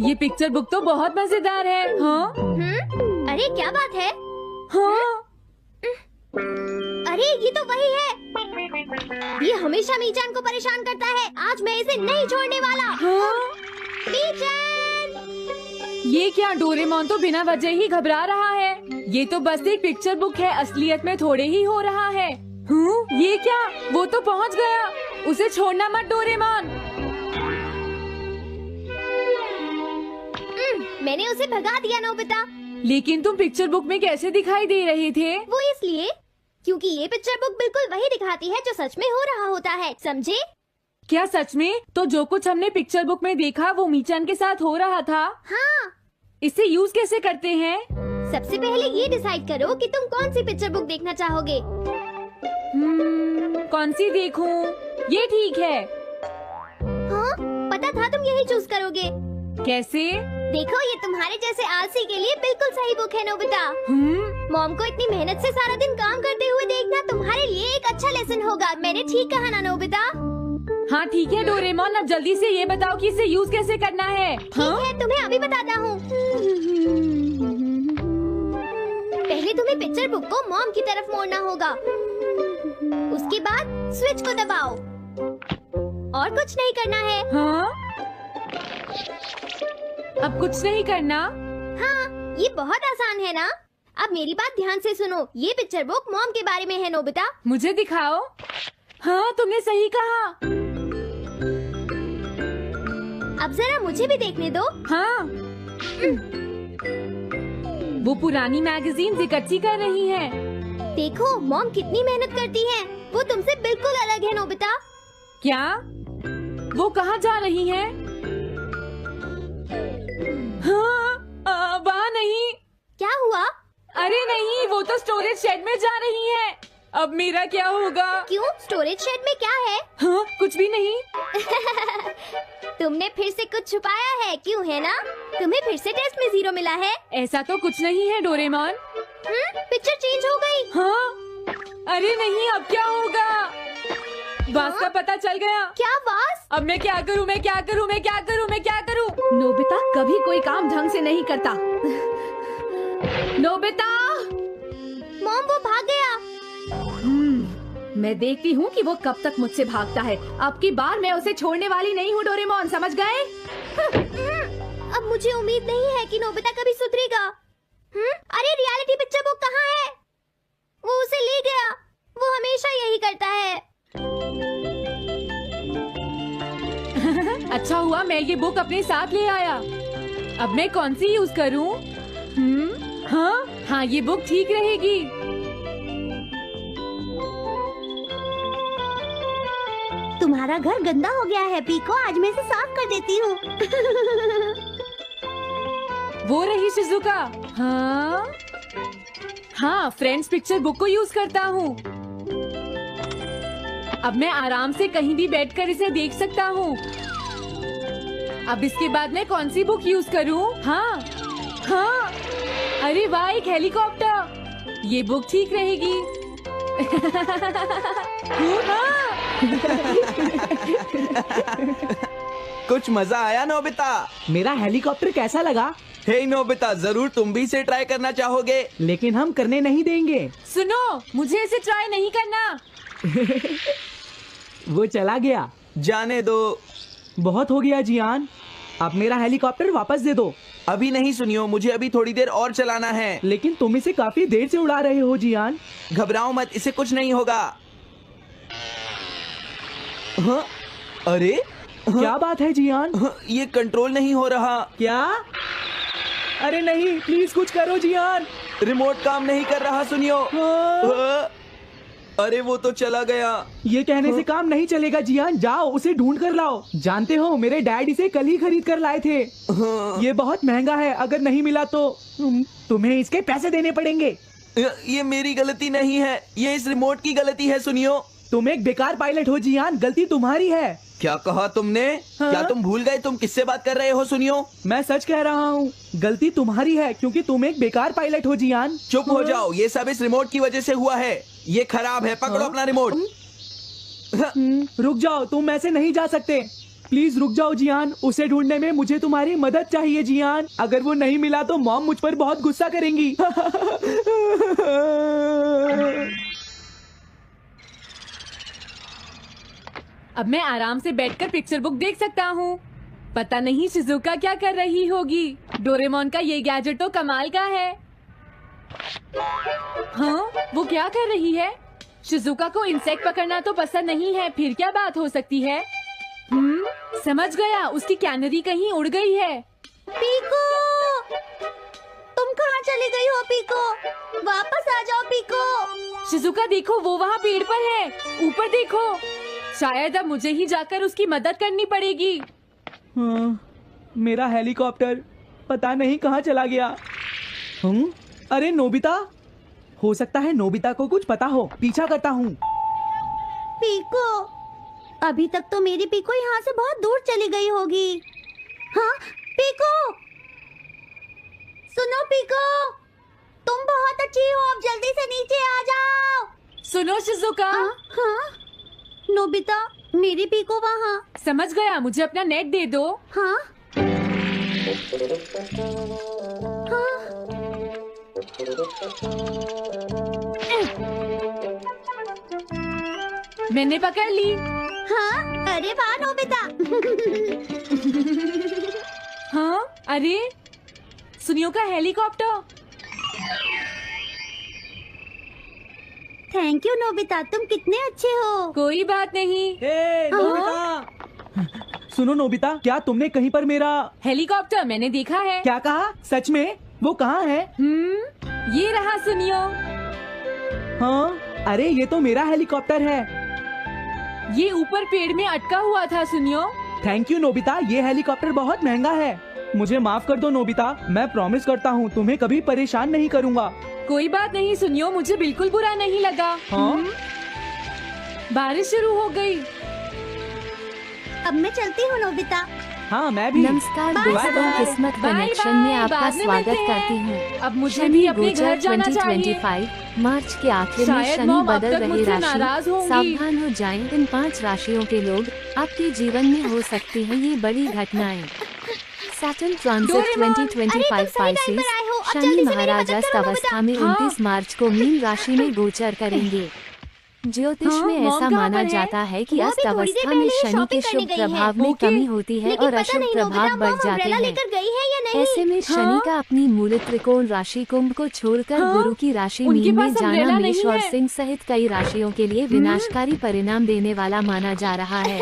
ये picture book तो बहुत मजेदार है। हाँ अरे क्या बात है? हाँ अरे ये तो वही है। ये हमेशा मीचान को परेशान करता है। आज मैं इसे नहीं छोड़ने वाला। हाँ। मीचान! ये क्या, डोरेमोन तो बिना वजह ही घबरा रहा है। ये तो बस एक पिक्चर बुक है, असलियत में थोड़े ही हो रहा है। ये क्या, वो तो पहुंच गया। उसे छोड़ना मत डोरेमोन। मैंने उसे भगा दिया नोबिता। लेकिन तुम पिक्चर बुक में कैसे दिखाई दे रहे थे? वो इसलिए क्योंकि ये पिक्चर बुक बिल्कुल वही दिखाती है जो सच में हो रहा होता है, समझे? क्या सच में? तो जो कुछ हमने पिक्चर बुक में देखा वो मीचान के साथ हो रहा था। हाँ। इसे यूज कैसे करते हैं? सबसे पहले ये डिसाइड करो कि तुम कौन सी पिक्चर बुक देखना चाहोगे। कौन सी देखूं? ये ठीक है। हाँ, पता था तुम यही चूज करोगे। कैसे? देखो, ये तुम्हारे जैसे आलसी के लिए बिल्कुल सही बुक है नोबिता। मॉम को इतनी मेहनत से सारा दिन काम करते हुए देखना तुम्हारे लिए एक अच्छा लेसन होगा। मैंने ठीक कहा ना नोबिता? हाँ ठीक है डोरेमोन, अब जल्दी से ये बताओ कि इसे यूज कैसे करना है। ठीक है, तुम्हें अभी बताता हूँ। पहले तुम्हें पिक्चर बुक को मॉम की तरफ मोड़ना होगा। उसके बाद स्विच को दबाओ और कुछ नहीं करना है। हाँ? अब कुछ नहीं करना? हाँ, ये बहुत आसान है ना? अब मेरी बात ध्यान से सुनो। ये पिक्चर बुक मॉम के बारे में है नोबिता। मुझे दिखाओ। हाँ, तुमने सही कहा। अब जरा मुझे भी देखने दो। हाँ। वो पुरानी मैगजीन्स इकट्ठी कर रही है। देखो, मॉम कितनी मेहनत करती है। वो तुमसे बिल्कुल अलग है नोबिता। क्या? वो कहाँ जा रही है? हाँ, वहाँ नहीं। क्या हुआ? अरे नहीं, वो तो स्टोरेज शेड में जा रही है। अब मेरा क्या होगा? क्यों? स्टोरेज शेड में क्या है? हाँ, कुछ भी नहीं। तुमने फिर से कुछ छुपाया है, क्यों है ना? तुम्हें फिर से टेस्ट में 0 मिला है। ऐसा तो कुछ नहीं है डोरेमोन। पिक्चर चेंज हो गई। हाँ? अरे नहीं, अब क्या होगा? वास का पता चल गया। क्या वास? अब मैं क्या करूँ? मैं क्या करूँ? मैं क्या करूँ? मैं क्या करूँ? नोबिता कभी कोई काम ढंग से नहीं करता। नोबिता! मॉम, वो भाग गया। मैं देखती हूँ कि वो कब तक मुझसे भागता है। अब की बार मैं उसे छोड़ने वाली नहीं हूँ डोरेमोन, समझ गए? अब मुझे उम्मीद नहीं है कि नोबिता कभी सुधरेगा। अरे रियलिटी पिक्चर बुक कहाँ है? वो उसे ले गया। वो हमेशा यही करता है। अच्छा हुआ मैं ये बुक अपने साथ ले आया। अब मैं कौन सी यूज करूँ? हाँ, ये बुक ठीक रहेगी। तुम्हारा घर गंदा हो गया है पीको, आज मैं इसे साफ कर देती हूँ। वो रही शिजुका। हाँ, फ्रेंड्स पिक्चर बुक को यूज करता हूँ। अब मैं आराम से कहीं भी बैठकर इसे देख सकता हूँ। अब इसके बाद मैं कौन सी बुक यूज करूँ? हाँ, अरे वाह, एक हेलीकॉप्टर। ये बुक ठीक रहेगी। कुछ मजा आया नोबिता? मेरा हेलीकॉप्टर कैसा लगा? हे नोबिता, जरूर तुम भी इसे ट्राई करना चाहोगे। लेकिन हम करने नहीं देंगे। सुनो, मुझे इसे ट्राई नहीं करना। वो चला गया। जाने दो। बहुत हो गया जियान, अब मेरा हेलीकॉप्टर वापस दे दो। अभी नहीं सुनियो, मुझे अभी थोड़ी देर और चलाना है। लेकिन तुम इसे काफी देर से उड़ा रहे हो जियान। घबराओ मत, इसे कुछ नहीं होगा। हाँ? अरे क्या बात है जियान? ये कंट्रोल नहीं हो रहा। क्या? अरे नहीं, प्लीज कुछ करो जियान। रिमोट काम नहीं कर रहा, सुनियो। अरे वो तो चला गया। ये कहने से काम नहीं चलेगा जियान, जाओ उसे ढूंढ कर लाओ। जानते हो, मेरे डैड इसे कल ही खरीद कर लाए थे। ये बहुत महंगा है, अगर नहीं मिला तो तुम्हें इसके पैसे देने पड़ेंगे। ये मेरी गलती नहीं है, ये इस रिमोट की गलती है, सुनियो। तुम एक बेकार पायलट हो जियान, गलती तुम्हारी है। क्या कहा तुमने? क्या तुम भूल गए तुम किससे बात कर रहे हो? सुनियो, मैं सच कह रहा हूँ, गलती तुम्हारी है क्योंकि तुम एक बेकार पायलट हो जियान। चुप हो जाओ, ये सब इस रिमोट की वजह से हुआ है। ये खराब है, पकड़ो अपना रिमोट। रुक जाओ, तुम ऐसे नहीं जा सकते। प्लीज रुक जाओ जियान, उसे ढूंढने में मुझे तुम्हारी मदद चाहिए जियान। अगर वो नहीं मिला तो मॉम मुझ पर बहुत गुस्सा करेंगी। अब मैं आराम से बैठकर पिक्चर बुक देख सकता हूँ। पता नहीं शिजुका क्या कर रही होगी। डोरेमोन का ये गैजेट तो कमाल का है। हाँ, वो क्या कर रही है? शिजुका को इंसेक्ट पकड़ना तो पसंद नहीं है, फिर क्या बात हो सकती है? समझ गया, उसकी कैनरी कहीं उड़ गई है। पीको, तुम कहाँ चली गई हो पीको? वापस आ जाओ पीको। शिजुका देखो, वो वहाँ पेड़ पर है। ऊपर देखो। शायद अब मुझे ही जाकर उसकी मदद करनी पड़ेगी। हाँ, मेरा हेलीकॉप्टर पता नहीं कहाँ चला गया। अरे नोबिता, हो सकता है नोबिता को कुछ पता हो, पीछा करता हूँ। पीको, अभी तक तो मेरी पीको यहाँ से बहुत दूर चली गई होगी। हाँ पीको, सुनो पीको, तुम बहुत अच्छी हो, अब जल्दी से नीचे आ जाओ। सुनो शिजुका। हाँ, नोबिता, मेरी पीको वहाँ। समझ गया, मुझे अपना नेट दे दो। हाँ, हाँ। मैंने पकड़ ली। हाँ, अरे वाह नोबिता। हाँ, अरे सुनियो का हेलीकॉप्टर। थैंक यू नोबिता, तुम कितने अच्छे हो। कोई बात नहीं। नोबिता, सुनो नोबिता, क्या तुमने कहीं पर मेरा हेलीकॉप्टर मैंने देखा है। क्या कहा? सच में? वो कहाँ है? ये रहा सुनियो। हाँ, अरे ये तो मेरा हेलीकॉप्टर है। ये ऊपर पेड़ में अटका हुआ था सुनियो। थैंक यू नोबिता, ये हेलीकॉप्टर बहुत महंगा है। मुझे माफ कर दो नोबिता, मैं प्रॉमिस करता हूँ तुम्हें कभी परेशान नहीं करूँगा। कोई बात नहीं सुनियो, मुझे बिल्कुल बुरा नहीं लगा। हाँ? बारिश शुरू हो गई। अब मैं चलती हूँ नोबिता। हाँ, मैं भी। नमस्कार बाय दोस्तों, बाय। किस्मत बाय कनेक्शन में बाय, आपका बाद में स्वागत मिलते हैं। करती हूँ। अब मुझे शनि भी अपने गोचर घर जाना चाहिए। 2025 मार्च के आखिर में शायद शनि मॉम अब बदल तक रही मुझसे नाराज राशि। होंगी। सावधान हो जाएं, इन 5 राशियों के लोग आपके जीवन में हो सकती हैं ये बड़ी घटनाएं। सैटर्न ट्रांजिट डोरेमोन, 2025 टाइम पर आए हो, अब शनि जल्दी से मेरी महाराज मदद अस्त करो अवस्था में हाँ। 29 मार्च को मीन राशि में गोचर करेंगे। ज्योतिष हाँ, में मॉम ऐसा कहाँ माना पर है? जाता है कि वो अस्त अभी थोड़ी देर अवस्था में पहले ही शनि के शॉपिंग शुभ करने गई है। प्रभाव में ओके। कमी होती है लेकिन और पता अशुभ नहीं नोबिता, प्रभाव बढ़ मॉम जाते अम्ब्रेला हैं। लेकर गई है या नहीं। ऐसे में शनि का अपनी मूल त्रिकोण राशि कुंभ को छोड़कर हाँ, गुरु की राशि उनके मीन में पास जाना umbrella मेष नहीं और है। सिंह सहित कई राशियों के लिए विनाशकारी परिणाम देने वाला माना जा रहा है।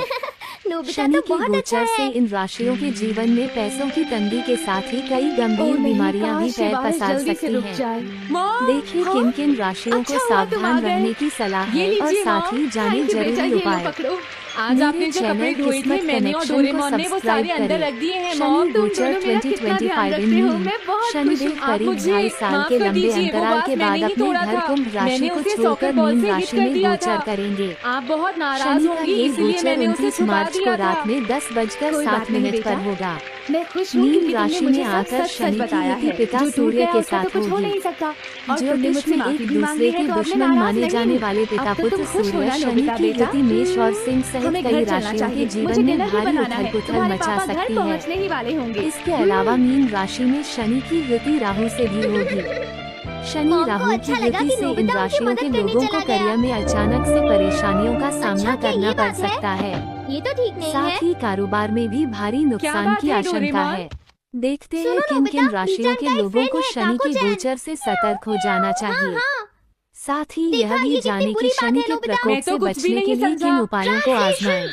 नोबिता शनि तो के बहुत अच्छा गोचर से है। इन राशियों के जीवन में पैसों की तंगी के साथ ही कई गंभीर बीमारियां भी पैर पसार सकती हैं। मॉम, देखिए हाँ? किन किन राशियों को अच्छा हुआ तुम आ सावधान गए। रहने की सलाह ये है और लीजिए साथ ही मॉम। जाने थैंक यू बेटा, जरूरी ये लो उपाय। पकड़ो। आज मेरे आपने जो चैनल कपड़े धोए थे किस्मत मैंने और कनेक्शन को डोरेमोन ने वो सारे सब्सक्राइब अंदर करें। रख दिए हैं। शनि मॉम, तुम गोचर दोनों मेरा कितना ध्यान 2025 रखते हो। इन मैं बहुत शनि खुश हूँ। देव आप करीब मुझे 2.5 साल माफ के कर लंबे दीजिए, वो अंतराल बात के मैंने बाद ही अपने तोड़ा घर था। कुंभ राशि मैंने को उसे छोड़कर सॉकर बॉल मीन से हिट राशि कर में दिया गोचर था। करेंगे। आप बहुत नाराज शनि का होंगी, ये इसलिए गोचर मैंने उसे 29 छुपा मार्च को दिया रात था। में 10:07 कोई बात नहीं पर बेटा। होगा। मैं खुश हूँ मीन क्योंकि राशि तुमने मुझे में सब आकर सच शनि सच की बताया युति है। पिता जो टूट सूर्य गया के उसका साथ तो कुछ हो होगी। नहीं सकता। और तुमने ज्योतिष मुझसे में माफी एक भी मांगी दूसरे है के तो अब मैं दुश्मन नाराज माने नहीं जाने हूँ। वाले पिता अब तो पुत्र तुम खुश हो सूर्य ना शनि नोबिता की बेटा। युति मेष और सिंह सहित हमें कई घर चलना राशियों के चाहिए। जीवन मुझे में डिनर भी भारी बनाना है। उथल पुथल तुम्हारे मचा पापा घर सकती है। पहुँचने ही वाले होंगे। इसके अलावा मीन राशि में शनि की युति राहु से भी होगी। शनि मॉम को राहु अच्छा की लगा युति कि से इन नोबिता उनकी राशियों मदद के करने लोगों चला को गया। करियर में अचानक से परेशानियों का सामना क्या करना ये पड़ बात है? सकता है। ये तो ठीक नहीं है। साथ ही कारोबार में भी भारी नुकसान बात की है, आशंका डोरेमोन? है। देखते हैं सुनो किन नोबिता, किन राशियों नीचान के का एक लोगों फ्रेंड को है, शनि के काकू-चैन। गोचर से सतर्क हो जाना चाहिए। हाँ, साथ ही देखा, यह भी ये कितनी जाने बुरी कि बात शनि है, के नोबिता। प्रकोप मैं तो से कुछ भी बचने नहीं के लिए समझा। किन उपायों को आजमाएं।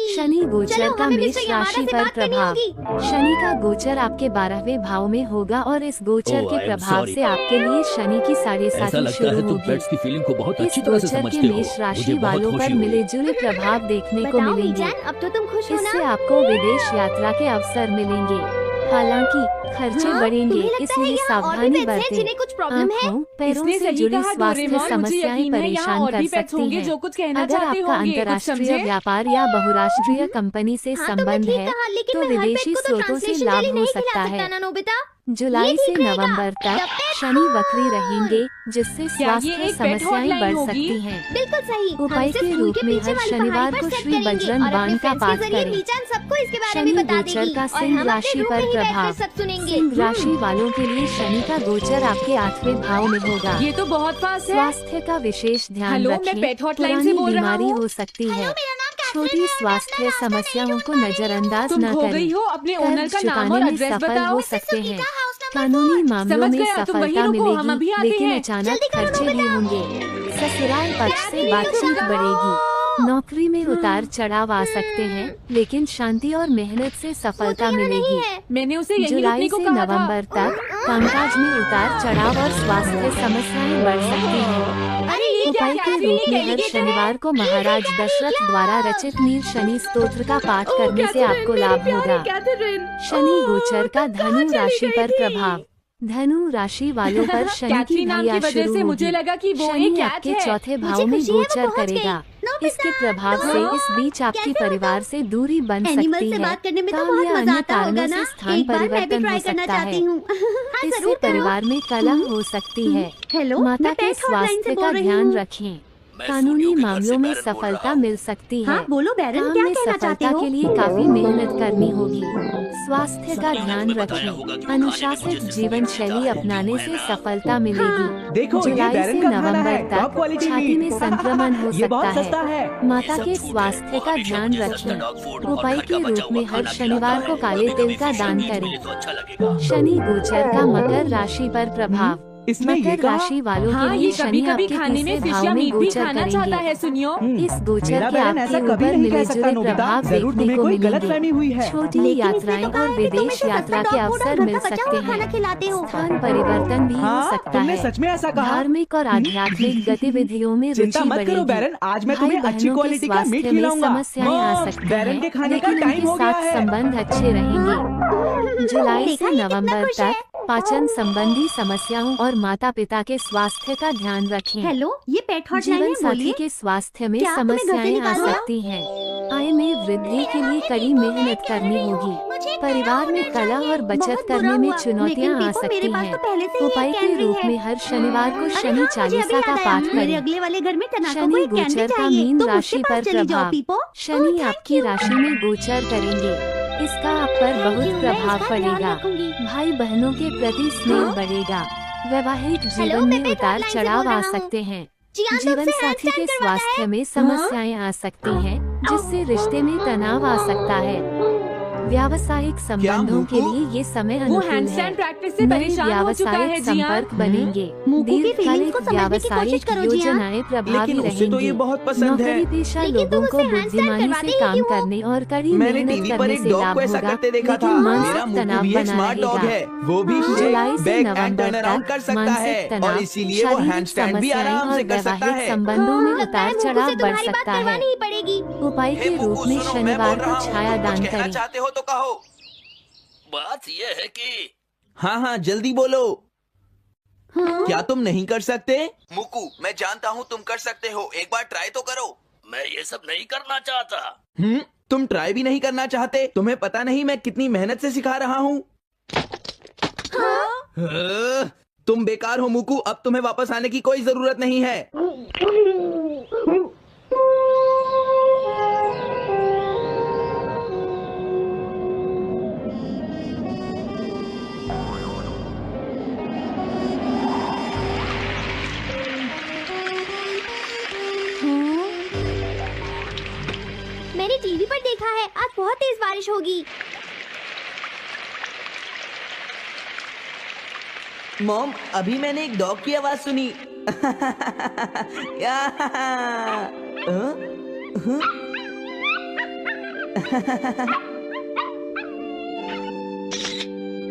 शनि गोचर चलो, का हमें मेष मिस्टर यामादा राशि से पर बात करनी प्रभाव। होगी। शनि का गोचर आपके 12वें भाव में होगा और इस गोचर Oh, के I am प्रभाव sorry. से आपके लिए शनि की साढ़े ऐसा साथी लगता शुरू है तुम होगी। पेट्स की फीलिंग को बहुत इस अच्छी तरह से गोचर के समझते हो। मेष राशि मुझे बहुत वालों खुशी पर हुई। मिले जुले प्रभाव देखने को बताओ मिलेंगे। मीजान, अब तो तुम खुश हो ना? इससे आपको विदेश यात्रा के अवसर मिलेंगे। हालांकि खर्चे हाँ, बढ़ेंगे, तुम्हें लगता है इसलिए यहाँ और भी सावधानी पेट्स हैं बरतें। जिन्हें कुछ प्रॉब्लम है? आँखों, पैरों इसने से सही जुड़ी कहा स्वास्थ्य डोरेमोन, मुझे समस्याएं यकीन है यहाँ परेशान और कर भी पेट्स सकती होंगे हैं। जो कुछ कहना अगर चाहते आपका होंगे, कुछ अंतर्राष्ट्रीय समझे? व्यापार या बहुराष्ट्रीय कंपनी से हाँ, तुमने संबंध ठीक है कहा, लेकिन तो मैं हर पेट विदेशी को तो स्रोतों से ट्रांसलेशन लाभ के लिए हो नहीं सकता खिला है। सकता ना नोबिता। जुलाई से ठीक रहेगा। नवंबर तक जब तक- शनि वक्री रहेंगे, जिससे क्या ये स्वास्थ्य एक पेट समस्याएं हॉटलाइन बढ़ होगी? सकती हैं। बिल्कुल सही। उपाय हम के सिर्फ रूप उनके में पीछे हर वाली शनिवार पहाड़ी को पर सेट श्री करेंगे बजरंग और अपने बाण का फ्रेंड्स के पाठ जरिए करें। मीचान सबको इसके बारे शनि में बता गोचर देगी का और सिंह हम राशि अपने रूम पर में ही बैठकर प्रभाव। सब सुनेंगे। सिंह राशि वालों के लिए शनि का गोचर आपके 8वें भाव में होगा। ये तो बहुत फास्ट है। स्वास्थ्य का विशेष ध्यान हेलो, मैं रखें। पेट हॉटलाइन पुरानी से बोल रहा बीमारी हूँ। हो सकती है। मेरा नाम कैथरीन छोटी है, स्वास्थ्य मैं अपना समस्याओं को नजरअंदाज तुम न खो करें। गई हो, अपने ओनर कर्ज का नाम और चुकाने में एड्रेस सफल बताओ। हो सकते हैं। सुनीता हाउस नंबर कानूनी मामलों समझ में गया, तुम वहीं सफलता रुको, हम अभी मिलेगी, आते लेकिन हैं। अचानक जल्दी करो, खर्चे भी नोबिता। होंगे। ससुराल पक्ष से बातचीत बढ़ेगी। नौकरी में उतार चढ़ाव आ सकते हैं, लेकिन शांति और मेहनत से सफलता मिलेगी। मैंने उसे यहीं रुकने जुलाई को से कहा नवंबर था। तक कामकाज में उतार चढ़ाव और स्वास्थ्य समस्याएं बढ़ सकती हैं। अरे ये क्या उपाय के कैथरीन रूप में हर डेलीगेट है? शनिवार को महाराज दशरथ द्वारा रचित नील शनि स्तोत्र का पाठ करने से आपको लाभ होगा। शनि गोचर का धनु राशि पर प्रभाव। धनु राशि वालों पर शनि की कैथरीन नाम भैया की वजह शुरू से मुझे होगी। लगा कि वो शनि एक कैट आपके है। चौथे मुझे भाव में खुशी है वो गोचर पहुंच गई। करेगा। नोबिता, इसके प्रभाव से इस बीच आपके कैसे हो परिवार से दूरी बन एनिमल सकती से है। बात करने में तो काम बहुत या मजा अन्य आता होगा कारणों ना। से स्थान एक बार मैं भी परिवर्तन ट्राई हो करना सकता चाहती है। हूँ। हाँ, इससे जरूर करो। परिवार में कलह हो सकती है। हेलो, माता मैं के पेट हॉटलाइन से स्वास्थ्य बोल का रही ध्यान हूँ। रखें। कानूनी मामलों में सफलता मिल सकती है। हाँ, बोलो बैरन, काम क्या में कहना चाहते सफलता हो? के लिए काफी मेहनत करनी होगी। स्वास्थ्य का ध्यान रखें। अनुशासित जीवन शैली अपनाने से सफलता मिलेगी। देखो, ये जुलाई बैरन से का खाना नवंबर है, टॉप तक क्वालिटी छाती में मीट। संक्रमण हो ये बहुत सकता सस्ता है। है। माता के स्वास्थ्य का ध्यान रखें। उपाय के रूप में हर शनिवार को काले तिल का दान करें। शनि गोचर का मकर राशि पर प्रभाव। इसने ये मकर कहा? राशि वालों हाँ, के ये लिए कभी शनि कभी आपके खाने में तीसरे फिश भाव या में मीट भी गोचर खाना चाहता करेंगे। है, सुनियो। इस गोचर मेरा के बैरन ऐसा आपके कभी ऊपर नहीं कह मिले सकता जुले नोबिता। प्रभाव जरूर देखने तुम्हें को कोई गलतफहमी हुई मिलेंगे। है। छोटी लेकिन इसने यात्राएं तो कहा और है कि तुम विदेश इसे यात्रा सस्ता के डॉग फूड अवसर और मिल घर का बचा सकते हुआ खाना हैं। खिलाते हो। स्थान परिवर्तन भी हो हाँ, सकता तुमने है। सच में ऐसा कहा? धार्मिक और आध्यात्मिक गतिविधियों में चिंता रुचि मत करो बढ़ेगी। बैरन, आज मैं भाई तुम्हें अच्छी बहनों के क्वालिटी का मीट स्वास्थ्य में खिलाऊंगा। समस्याएं आ मॉम, सकती बैरन के हैं, खाने का लेकिन टाइम उनके हो गया साथ है। संबंध अच्छे रहेंगे। जुलाई देखा, से ये कितना नवंबर खुश है। तक पाचन संबंधी समस्याओं और माता पिता के स्वास्थ्य का ध्यान रखें। हेलो, ये पेट हॉटलाइन जीवन है, साथी बोलिए। के स्वास्थ्य में क्या तुम्हें घर से समस्याएं आ निकाल दिया? सकती हैं। आय में वृद्धि के लिए कड़ी मेहनत करनी होगी। परिवार में कलह और बचत बहुत करने बुरा में हुआ, चुनौतियां लेकिन आ देखो, सकती मेरे पास हैं। तो पहले से ही उपाय एक के कैनरी रूप है। में हर शनिवार को अरे शनि हाँ, मुझे चालीसा अभी का याद आया, पाठ मेरे करें। अगले वाले घर में तनाको को शनि एक कैनरी गोचर का चाहिए, मीन तुम उसके राशि पास पर चली जाओ, प्रभाव। पीपो। शनि thank आपकी you। राशि में गोचर करेंगे। इसका आप पर Thank बहुत you, मैं प्रभाव इसका ध्यान पड़ेगा। रखूंगी। भाई बहनों के प्रति स्नेह बढ़ेगा। वैवाहिक हेलो, जीवन मैं में पेट उतार हॉटलाइन से चढ़ाव बोल आ रहा हूँ। सकते हैं। जियान जीवन तुमसे साथी के हैंडस्टैंड करवाता स्वास्थ्य है। में समस्याएं आ सकती हैं, जिससे रिश्ते में तनाव आ सकता है। व्यावसायिक संबंधों के मुकु? लिए ये समय वो अनुकूल है। हैंडस्टैंड प्रैक्टिस से नए परेशान हो चुका है, व्यावसायिक जियान। संपर्क बनेंगे। मुकु की feelings दीर्घकालिक को समझने की कोशिश व्यावसायिक करो, जियान। योजनाएं प्रभावी लेकिन उसे तो ये रहेंगी। बहुत पसंद है। नौकरी पेशा लेकिन तुम लोगों को उससे हैंडस्टैंड बुद्धिमानी करवाते से ही काम क्यों हो? करने और कड़ी मैंने मेहनत टीवी पर करने एक से डॉग लाभ को ऐसा होगा, करते देखा था। लेकिन मेरा मानसिक मुकु तनाव भी एक बना स्मार्ट डॉग रहेगा। है। वो भी जुलाई से back and November turn around कर तक सकता मानसिक है और तनाव, इसीलिए वो शारीरिक हैंडस्टैंड भी समस्याएं आराम और से कर सकता वैवाहिक है। संबंधों में लगता है उतार मुकु से चढ़ाव बढ़ तुम्हारी बात सकता है। करवानी ही पड़ेगी। उपाय हे के मुकु, रूप में सुनो, मैं शनिवार बोल रहा को हूँ, छाया तुम दान कुछ कहना करें। चाहते हो तो कहो। बात यह है कि हाँ हाँ, जल्दी बोलो। हाँ? क्या तुम नहीं कर सकते? मुकु, मैं जानता हूँ तुम कर सकते हो, एक बार ट्राई तो करो। मैं ये सब नहीं करना चाहता। तुम ट्राई भी नहीं करना चाहते? तुम्हें पता नहीं मैं कितनी मेहनत से सिखा रहा हूँ। तुम बेकार हो मुकु, अब तुम्हें वापस आने की कोई जरूरत नहीं है। मैंने टीवी पर देखा है, आज बहुत तेज बारिश होगी। मॉम, अभी मैंने एक डॉग की आवाज सुनी। या,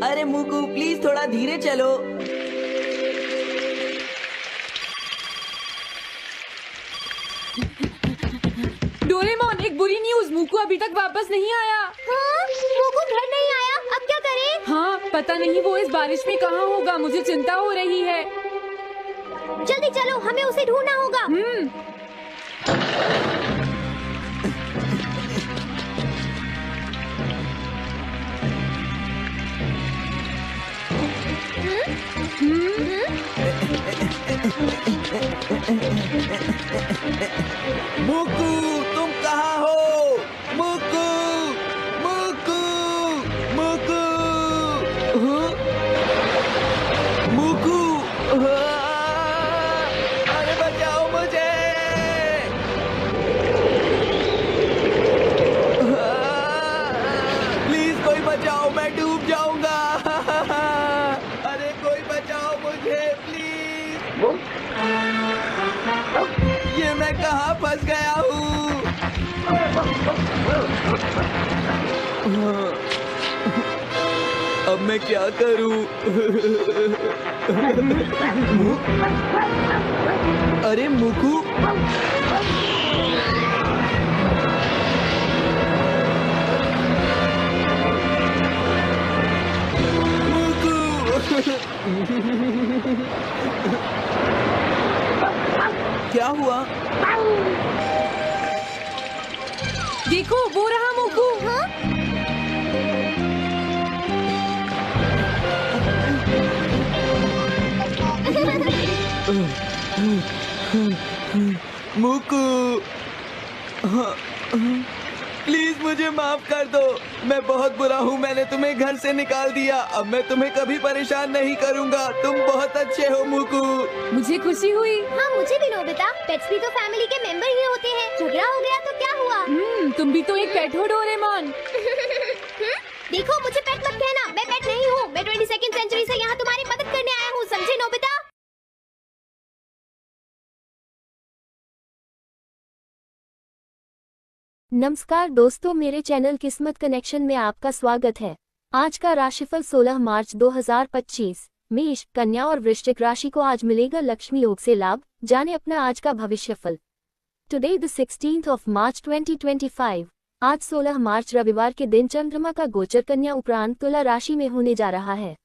अरे मुकु, प्लीज थोड़ा धीरे चलो। डोरेमोन, एक बुरी न्यूज, मुकु अभी तक वापस नहीं आया। हाँ? मुकु घर नहीं आया, अब क्या करें? हाँ, पता नहीं वो इस बारिश में कहाँ होगा, मुझे चिंता हो रही है। जल्दी चलो, हमें उसे ढूंढना होगा। मुकु, तुम कहाँ हो? मुकु, मुकु, मुकु, हाँ? मुकु, अरे बचाओ मुझे! प्लीज कोई बचाओ, मैं डूब जाऊंगा। अरे कोई बचाओ मुझे प्लीज। ये मैं कहाँ फंस गया हूँ? अब मैं क्या करूँ? अरे मुकु, क्या हुआ? देखो वो रहा मुकु। हाँ? मुकु, प्लीज मुझे माफ कर दो। मैं बहुत बुरा हूँ, मैंने तुम्हें घर से निकाल दिया। अब मैं तुम्हें कभी परेशान नहीं करूँगा। तुम बहुत अच्छे हो मुकु। मुझे खुशी हुई। हाँ मुझे भी नोबिता, पेट्स भी तो फैमिली के मेंबर ही होते हैं। झगड़ा हो गया तो क्या हुआ? तुम भी तो एक पेट हो डोरेमोन। देखो मुझे पेट मत कहना, मैं पेट नहीं हूँ। मैं 22nd सेंचुरी से यहाँ तुम्हारी मदद करने आया हूँ, समझे नोबिता? नमस्कार दोस्तों, मेरे चैनल किस्मत कनेक्शन में आपका स्वागत है। आज का राशिफल 16 मार्च 2025। मेष, कन्या और वृश्चिक राशि को आज मिलेगा लक्ष्मी योग से लाभ। जाने अपना आज का भविष्यफल। Today the 16th of March 2025। आज 16 मार्च रविवार के दिन चंद्रमा का गोचर कन्या उपरांत तुला राशि में होने जा रहा है।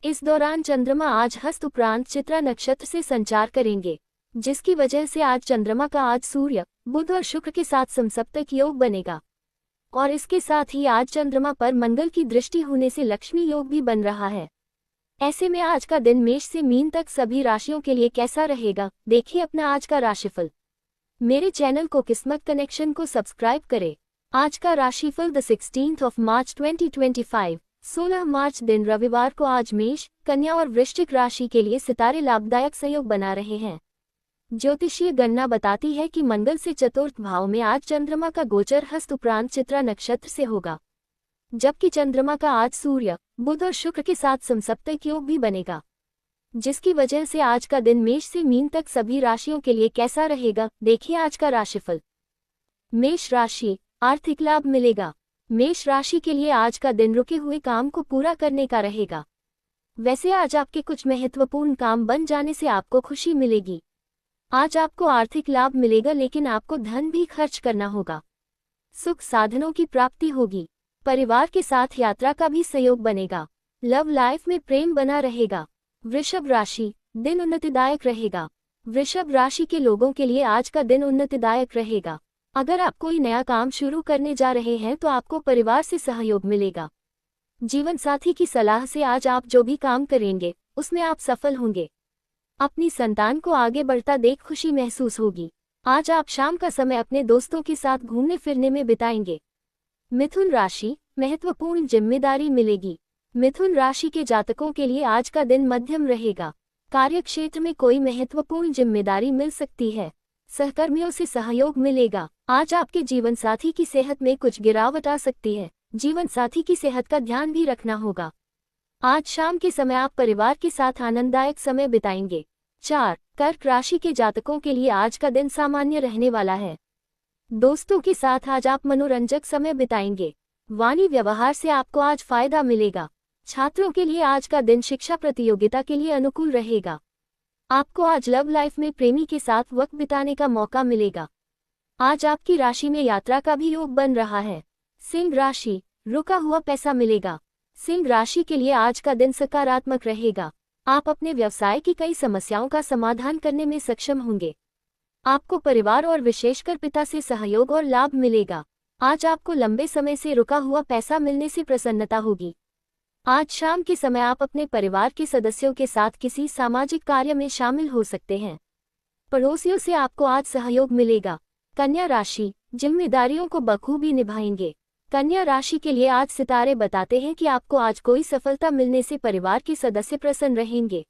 इस दौरान चंद्रमा आज हस्त उपरांत चित्रा नक्षत्र से संचार करेंगे, जिसकी वजह से आज चंद्रमा का आज सूर्य, बुध और शुक्र के साथ समसप्तक योग बनेगा। और इसके साथ ही आज चंद्रमा पर मंगल की दृष्टि होने से लक्ष्मी योग भी बन रहा है। ऐसे में आज का दिन मेष से मीन तक सभी राशियों के लिए कैसा रहेगा, देखिए अपना आज का राशिफल। मेरे चैनल को किस्मत कनेक्शन को सब्सक्राइब करें। आज का राशिफल द 16th of March 2025। 16 मार्च दिन रविवार को आज मेष, कन्या और वृश्चिक राशि के लिए सितारे लाभदायक सहयोग बना रहे हैं। ज्योतिषीय गणना बताती है कि मंगल से चतुर्थ भाव में आज चंद्रमा का गोचर हस्त उपरांत चित्रा नक्षत्र से होगा, जबकि चंद्रमा का आज सूर्य, बुध और शुक्र के साथ समसप्तक योग भी बनेगा, जिसकी वजह से आज का दिन मेष से मीन तक सभी राशियों के लिए कैसा रहेगा, देखिए आज का राशिफल। मेष राशि, आर्थिक लाभ मिलेगा। मेष राशि के लिए आज का दिन रुके हुए काम को पूरा करने का रहेगा। वैसे आज आपके कुछ महत्वपूर्ण काम बन जाने से आपको खुशी मिलेगी। आज आपको आर्थिक लाभ मिलेगा, लेकिन आपको धन भी खर्च करना होगा। सुख साधनों की प्राप्ति होगी। परिवार के साथ यात्रा का भी सहयोग बनेगा। लव लाइफ में प्रेम बना रहेगा। वृषभ राशि, दिन उन्नतिदायक रहेगा। वृषभ राशि के लोगों के लिए आज का दिन उन्नतिदायक रहेगा। अगर आप कोई नया काम शुरू करने जा रहे हैं तो आपको परिवार से सहयोग मिलेगा। जीवन साथी की सलाह से आज आप जो भी काम करेंगे उसमें आप सफल होंगे। अपनी संतान को आगे बढ़ता देख खुशी महसूस होगी। आज आप शाम का समय अपने दोस्तों के साथ घूमने फिरने में बिताएंगे। मिथुन राशि, महत्वपूर्ण जिम्मेदारी मिलेगी। मिथुन राशि के जातकों के लिए आज का दिन मध्यम रहेगा। कार्यक्षेत्र में कोई महत्वपूर्ण जिम्मेदारी मिल सकती है। सहकर्मियों से सहयोग मिलेगा। आज आपके जीवन साथी की सेहत में कुछ गिरावट आ सकती है। जीवन साथी की सेहत का ध्यान भी रखना होगा। आज शाम के समय आप परिवार के साथ आनंददायक समय बिताएंगे। 4. कर्क राशि के जातकों के लिए आज का दिन सामान्य रहने वाला है। दोस्तों के साथ आज आप मनोरंजक समय बिताएंगे। वाणी व्यवहार से आपको आज फायदा मिलेगा। छात्रों के लिए आज का दिन शिक्षा प्रतियोगिता के लिए अनुकूल रहेगा। आपको आज लव लाइफ में प्रेमी के साथ वक्त बिताने का मौका मिलेगा। आज आपकी राशि में यात्रा का भी योग बन रहा है। सिंह राशि, रुका हुआ पैसा मिलेगा। सिंह राशि के लिए आज का दिन सकारात्मक रहेगा। आप अपने व्यवसाय की कई समस्याओं का समाधान करने में सक्षम होंगे। आपको परिवार और विशेषकर पिता से सहयोग और लाभ मिलेगा। आज आपको लंबे समय से रुका हुआ पैसा मिलने से प्रसन्नता होगी। आज शाम के समय आप अपने परिवार के सदस्यों के साथ किसी सामाजिक कार्य में शामिल हो सकते हैं। पड़ोसियों से आपको आज सहयोग मिलेगा। कन्या राशि, जिम्मेदारियों को बखूबी निभाएंगे। कन्या राशि के लिए आज सितारे बताते हैं कि आपको आज कोई सफलता मिलने से परिवार के सदस्य प्रसन्न रहेंगे।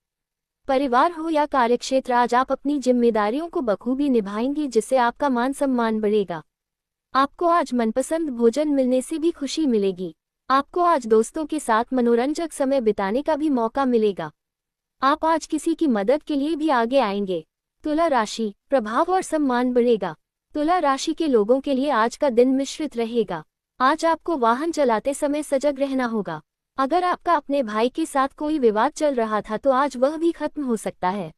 परिवार हो या कार्यक्षेत्र, आज आप अपनी जिम्मेदारियों को बखूबी निभाएंगे, जिससे आपका मान सम्मान बढ़ेगा। आपको आज मनपसंद भोजन मिलने से भी खुशी मिलेगी। आपको आज दोस्तों के साथ मनोरंजक समय बिताने का भी मौका मिलेगा। आप आज किसी की मदद के लिए भी आगे आएंगे। तुला राशि, प्रभाव और सम्मान बढ़ेगा। तुला राशि के लोगों के लिए आज का दिन मिश्रित रहेगा। आज आपको वाहन चलाते समय सजग रहना होगा। अगर आपका अपने भाई के साथ कोई विवाद चल रहा था तो आज वह भी खत्म हो सकता है।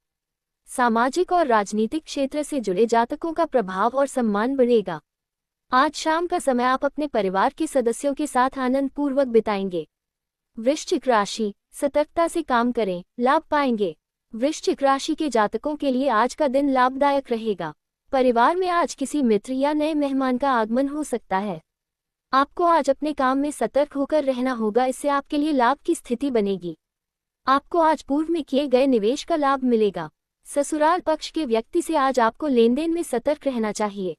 सामाजिक और राजनीतिक क्षेत्र से जुड़े जातकों का प्रभाव और सम्मान बढ़ेगा। आज शाम का समय आप अपने परिवार के सदस्यों के साथ आनंद पूर्वक बिताएंगे। वृश्चिक राशि, सतर्कता से काम करें, लाभ पाएंगे। वृश्चिक राशि के जातकों के लिए आज का दिन लाभदायक रहेगा। परिवार में आज किसी मित्र या नए मेहमान का आगमन हो सकता है। आपको आज अपने काम में सतर्क होकर रहना होगा, इससे आपके लिए लाभ की स्थिति बनेगी। आपको आज पूर्व में किए गए निवेश का लाभ मिलेगा। ससुराल पक्ष के व्यक्ति से आज आपको लेनदेन में सतर्क रहना चाहिए।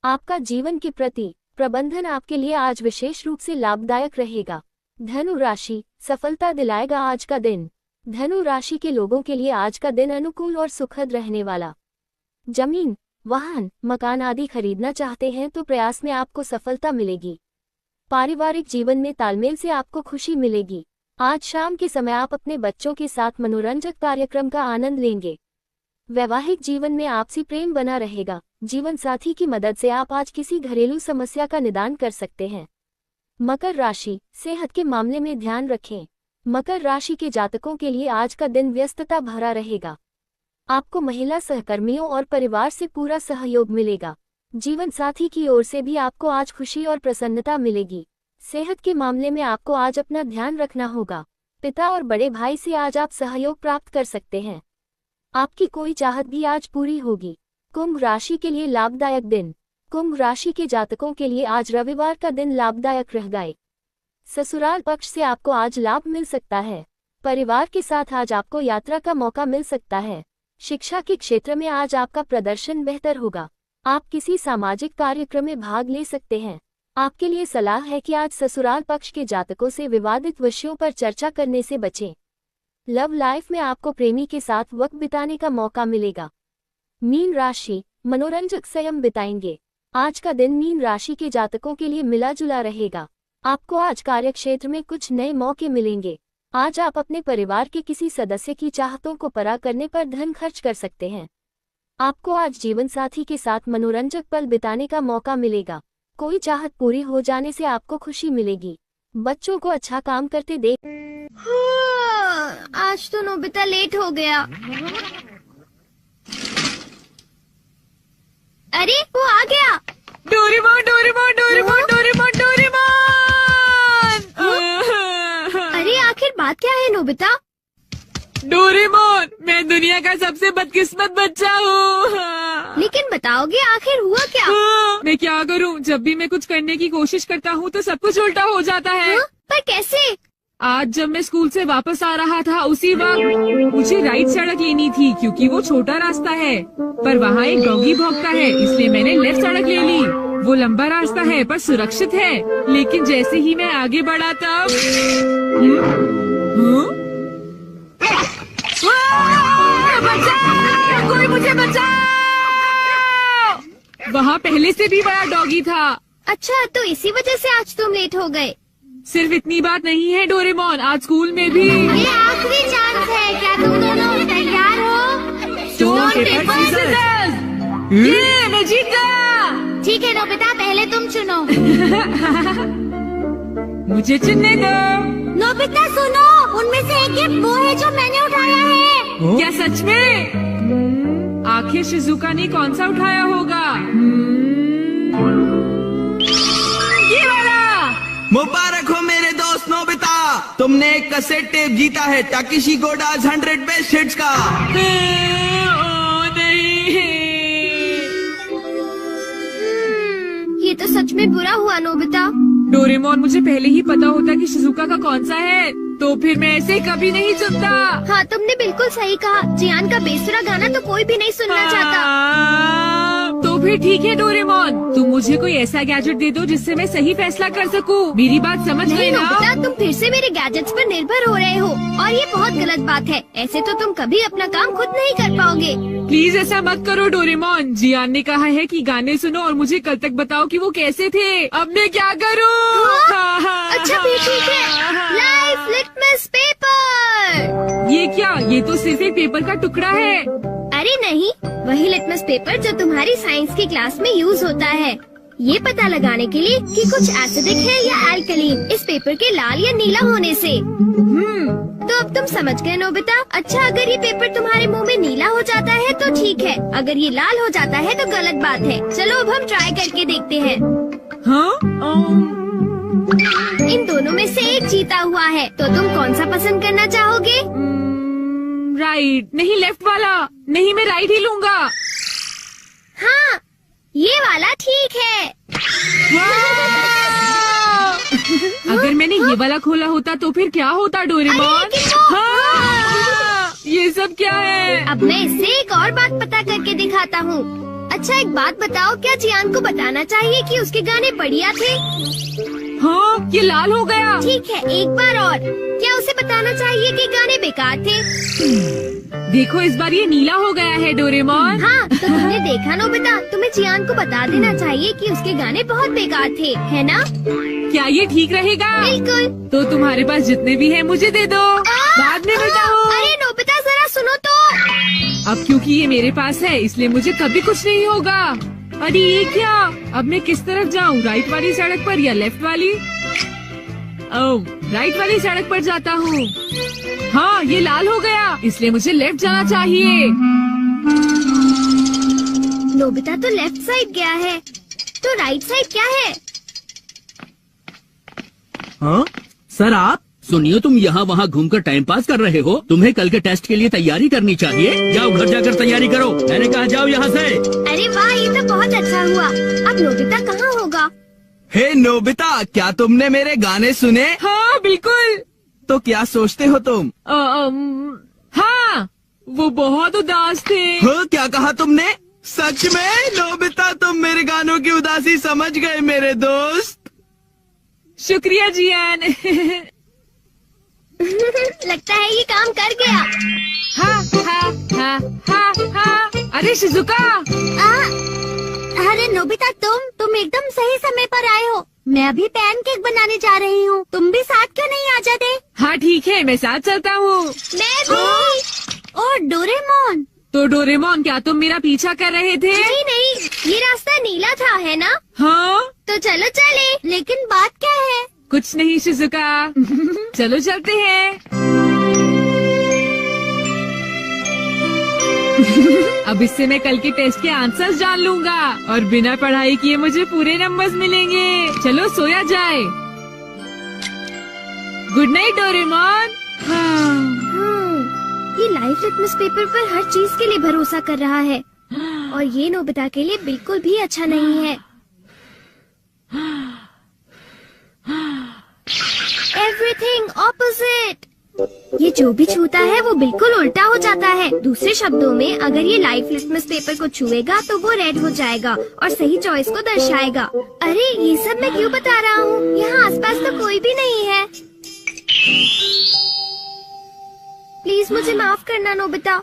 आपका जीवन के प्रति प्रबंधन आपके लिए आज विशेष रूप से लाभदायक रहेगा। धनु राशि, सफलता दिलाएगा आज का दिन। धनु राशि के लोगों के लिए आज का दिन अनुकूल और सुखद रहने वाला। जमीन, वाहन, मकान आदि खरीदना चाहते हैं तो प्रयास में आपको सफलता मिलेगी। पारिवारिक जीवन में तालमेल से आपको खुशी मिलेगी। आज शाम के समय आप अपने बच्चों के साथ मनोरंजक कार्यक्रम का आनंद लेंगे। वैवाहिक जीवन में आपसी प्रेम बना रहेगा। जीवन साथी की मदद से आप आज किसी घरेलू समस्या का निदान कर सकते हैं। मकर राशि, सेहत के मामले में ध्यान रखें। मकर राशि के जातकों के लिए आज का दिन व्यस्तता भरा रहेगा। आपको महिला सहकर्मियों और परिवार से पूरा सहयोग मिलेगा। जीवन साथी की ओर से भी आपको आज खुशी और प्रसन्नता मिलेगी। सेहत के मामले में आपको आज अपना ध्यान रखना होगा। पिता और बड़े भाई से आज आप सहयोग प्राप्त कर सकते हैं। आपकी कोई चाहत भी आज पूरी होगी। कुंभ राशि के लिए लाभदायक दिन। कुंभ राशि के जातकों के लिए आज रविवार का दिन लाभदायक रह गए। ससुराल पक्ष से आपको आज लाभ मिल सकता है। परिवार के साथ आज आपको यात्रा का मौका मिल सकता है। शिक्षा के क्षेत्र में आज आपका प्रदर्शन बेहतर होगा। आप किसी सामाजिक कार्यक्रम में भाग ले सकते हैं। आपके लिए सलाह है कि आज ससुराल पक्ष के जातकों से विवादित विषयों पर चर्चा करने से बचें। लव लाइफ में आपको प्रेमी के साथ वक्त बिताने का मौका मिलेगा। मीन राशि, मनोरंजक संयम बिताएंगे। आज का दिन मीन राशि के जातकों के लिए मिला जुला रहेगा। आपको आज कार्यक्षेत्र में कुछ नए मौके मिलेंगे। आज आप अपने परिवार के किसी सदस्य की चाहतों को पूरा करने पर धन खर्च कर सकते हैं। आपको आज जीवन साथी के साथ मनोरंजक पल बिताने का मौका मिलेगा। कोई चाहत पूरी हो जाने से आपको खुशी मिलेगी। बच्चों को अच्छा काम करते देख। आज तो नोबिता लेट हो गया। अरे वो आ गया। Doraemon, Doraemon, Doraemon, Doraemon, Doraemon. अरे आखिर बात क्या है नोबिता? डोरेमोन, मैं दुनिया का सबसे बदकिस्मत बच्चा हूँ। लेकिन बताओगे आखिर हुआ क्या? मैं क्या करूँ? जब भी मैं कुछ करने की कोशिश करता हूँ तो सब कुछ उल्टा हो जाता है। पर कैसे? आज जब मैं स्कूल से वापस आ रहा था उसी वक्त मुझे राइट सड़क लेनी थी क्योंकि वो छोटा रास्ता है, पर वहाँ एक डॉगी भौंकता है, इसलिए मैंने लेफ्ट सड़क ले ली। वो लंबा रास्ता है पर सुरक्षित है, लेकिन जैसे ही मैं आगे बढ़ा तब बचाओ! कोई मुझे बचाओ! वहाँ पहले से भी बड़ा डॉगी था। अच्छा, तो इसी वजह से आज तुम लेट हो गए। सिर्फ इतनी बात नहीं है डोरेमोन, आज स्कूल में भी ये आखिरी चांस है। क्या तुम दोनों तैयार हो? Stone paper scissors. ये मैं जीत गया। ठीक है नोबिता, पहले तुम चुनो। मुझे चुनने दो। नोबिता सुनो, उनमें से एक गिफ्ट वो है जो मैंने उठाया है। क्या सच में? आखिर शिजुका ने कौन सा उठाया होगा? ये वाला। मुबारक हो मेरे दोस्त नोबिता, तुमने एक कैसेट टेप जीता है ताकेशी गोडाज 100 बेस्ट हिट्स का। ये तो सच में बुरा हुआ नोबिता। डोरेमोन, मुझे पहले ही पता होता कि शिजुका का कौन सा है, तो फिर मैं ऐसे कभी नहीं सुनता। हाँ, तुमने बिल्कुल सही कहा। जियान का बेसुरा गाना तो कोई भी नहीं सुनना चाहता। तो फिर ठीक है डोरेमोन, तुम मुझे कोई ऐसा गैजेट दे दो जिससे मैं सही फैसला कर सकूं। मेरी बात समझ गए नहीं ना? नोबिता, तुम फिर से मेरे गैजेट्स पर निर्भर हो रहे हो और ये बहुत गलत बात है। ऐसे तो तुम कभी अपना काम खुद नहीं कर पाओगे। प्लीज ऐसा मत करो डोरेमोन। जियान ने कहा है कि गाने सुनो और मुझे कल तक बताओ कि वो कैसे थे। अब मैं क्या करूं? अच्छा फिर ठीक है। Life litmus paper. ये क्या? ये तो सिर्फ एक पेपर का टुकड़ा है। अरे नहीं, वही लिटमस पेपर जो तुम्हारी साइंस की क्लास में यूज होता है, ये पता लगाने के लिए कि कुछ एसिडिक है या एल्कलीन इस पेपर के लाल या नीला होने से। तो अब तुम समझ गए नोबिता। अच्छा, अगर ये पेपर तुम्हारे मुंह में नीला हो जाता है तो ठीक है, अगर ये लाल हो जाता है तो गलत बात है। चलो अब हम ट्राई करके देखते हैं। हाँ? इन दोनों में से एक जीता हुआ है, तो तुम कौन सा पसंद करना चाहोगे? राइट। नहीं, लेफ्ट वाला। नहीं, मैं राइट ही लूंगा। हाँ, ये वाला ठीक है। अगर मैंने ये वाला खोला होता तो फिर क्या होता डोरेमोन? अरे, लेकिन वो- हाँ! ये सब क्या है? अब मैं इससे एक और बात पता करके दिखाता हूँ। अच्छा एक बात बताओ, क्या जियान को बताना चाहिए कि उसके गाने बढ़िया थे? हाँ, ये लाल हो गया। ठीक है, एक बार और, क्या उसे बताना चाहिए कि गाने बेकार थे? देखो, इस बार ये नीला हो गया है डोरेमोन। हाँ, तो तुमने देखा नोबिता, तुम्हें जियान को बता देना चाहिए कि उसके गाने बहुत बेकार थे, है ना? क्या ये ठीक रहेगा? बिल्कुल। तो तुम्हारे पास जितने भी हैं मुझे दे दो, बाद में बताओ। अरे नोबिता जरा सुनो तो। अब क्योंकि ये मेरे पास है इसलिए मुझे कभी कुछ नहीं होगा। अरे ये क्या? अब मैं किस तरफ जाऊँ? राइट वाली सड़क पर या लेफ्ट वाली? ओह, राइट वाली सड़क पर जाता हूँ। हाँ, ये लाल हो गया, इसलिए मुझे लेफ्ट जाना चाहिए। नोबिता तो लेफ्ट साइड गया है, तो राइट साइड क्या है? हाँ सर, आप सुनियो, तुम यहाँ वहाँ घूमकर टाइम पास कर रहे हो। तुम्हें कल के टेस्ट के लिए तैयारी करनी चाहिए। जाओ घर जाकर तैयारी करो। मैंने कहा जाओ यहाँ से। अरे वाह, ये तो बहुत अच्छा हुआ। अब नोबिता कहाँ होगा? हे नोबिता, क्या तुमने मेरे गाने सुने? हाँ बिल्कुल। तो क्या सोचते हो तुम? हाँ, वो बहुत उदास थे। हो, क्या कहा तुमने? सच में नोबिता, तुम मेरे गानों की उदासी समझ गए मेरे दोस्त। शुक्रिया जियान। लगता है ये काम कर गया। हाँ हाँ हाँ हाँ हाँ। अरे शिजुका, अरे नोबिता, तुम एकदम सही समय पर आए हो। मैं अभी पैनकेक बनाने जा रही हूँ। तुम भी साथ क्यों नहीं आ जाते? हाँ ठीक है, मैं साथ चलता हूँ। मैं भी। और डोरेमोन। तो डोरेमोन, क्या तुम मेरा पीछा कर रहे थे? नहीं, ये रास्ता नीला था, है ना? हाँ, तो चलो चले। लेकिन बात क्या है? कुछ नहीं शिजुका। चलो चलते हैं। अब इससे मैं कल के टेस्ट के आंसर्स जान लूंगा और बिना पढ़ाई किए मुझे पूरे नंबर्स मिलेंगे। चलो सोया जाए। Good night Doraemon. ये लाइफ लिटमस पेपर पर हर चीज के लिए भरोसा कर रहा है और ये नोबिता के लिए बिल्कुल भी अच्छा नहीं है। Everything opposite. ये जो भी छूता है वो बिल्कुल उल्टा हो जाता है। दूसरे शब्दों में, अगर ये लाइफ लिटमस पेपर को छुएगा तो वो रेड हो जाएगा और सही चॉइस को दर्शाएगा। अरे ये सब मैं क्यों बता रहा हूँ? यहाँ आसपास तो कोई भी नहीं है। प्लीज मुझे माफ करना नोबिता।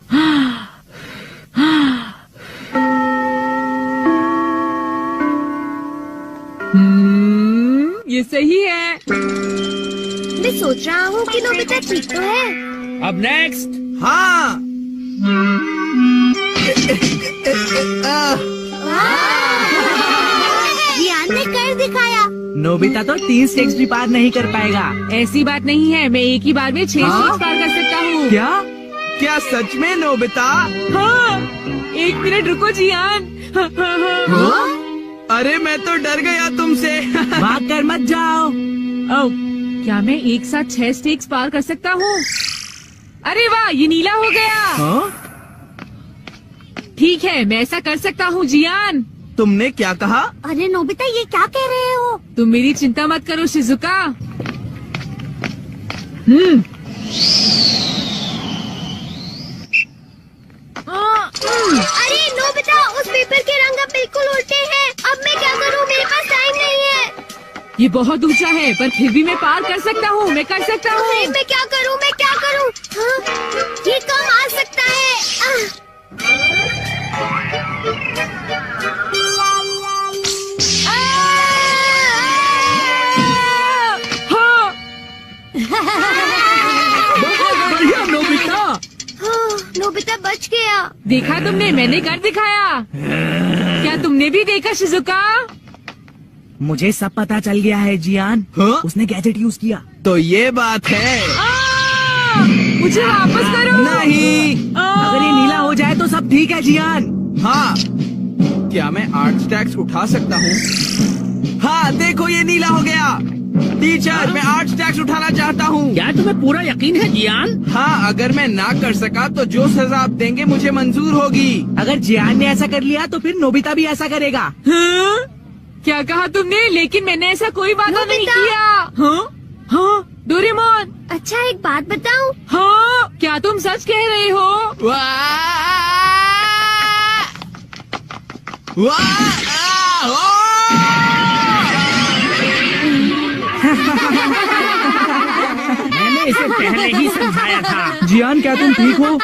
ये सही है। मैं सोच रहा हूँ कि नोबिता ठीक तो है। अब नेक्स्ट। हाँ। जियान ने कर दिखाया। नोबिता तो 3 स्टेप्स भी पार नहीं कर पाएगा। ऐसी बात नहीं है, मैं एक ही बार में 6 स्टेप्स पार कर सकता हूँ। क्या? क्या सच में नोबिता? हाँ, 1 मिनट रुको जियान। अरे मैं तो डर गया तुमसे। भाग कर मत जाओ। ओह, क्या मैं एक साथ 6 स्टेप्स पार कर सकता हूँ? अरे वाह, ये नीला हो गया। हाँ? ठीक है, मैं ऐसा कर सकता हूँ जियान। तुमने क्या कहा? अरे नोबिता, ये क्या कह रहे हो? तुम मेरी चिंता मत करो शिजुका। अरे नोबिता, उस पेपर के रंग अब बिल्कुल उल्टे हैं। अब मैं क्या करूँ? मेरे पास टाइम नहीं है। ये बहुत ऊंचा है पर फिर भी मैं पार कर सकता हूँ। मैं कर सकता अरे हूँ। मैं क्या करूँ? मैं क्या करूँ? हाँ, ये कम आ सकता है। हाँ, बहुत बढ़िया नोबिता। नोबिता बच गया। देखा तुमने, मैंने कर दिखाया। क्या तुमने भी देखा शिजुका? मुझे सब पता चल गया है जियान। हाँ? उसने गैजेट यूज किया। तो ये बात है। मुझे वापस करो। नहीं। अगर ये नीला हो जाए तो सब ठीक है जियान। हाँ, क्या मैं 8 स्टैक्स उठा सकता हूँ? हाँ, देखो ये नीला हो गया। टीचर, मैं 8 स्टैक्स उठाना चाहता हूँ। क्या तुम्हें पूरा यकीन है जियान? हाँ, अगर मैं ना कर सका तो जो सजा आप देंगे मुझे मंजूर होगी। अगर जियान ने ऐसा कर लिया तो फिर नोबिता भी ऐसा करेगा। हाँ? क्या कहा तुमने? लेकिन मैंने ऐसा कोई वादा नहीं नोबिता। किया। हाँ? हाँ? डोरेमोन। अच्छा, एक बात बताऊं? हाँ? क्या तुम सच कह रहे हो? वाह! वाह! मैंने इसे पहले ही समझाया था। जियान, क्या तुम ठीक हो?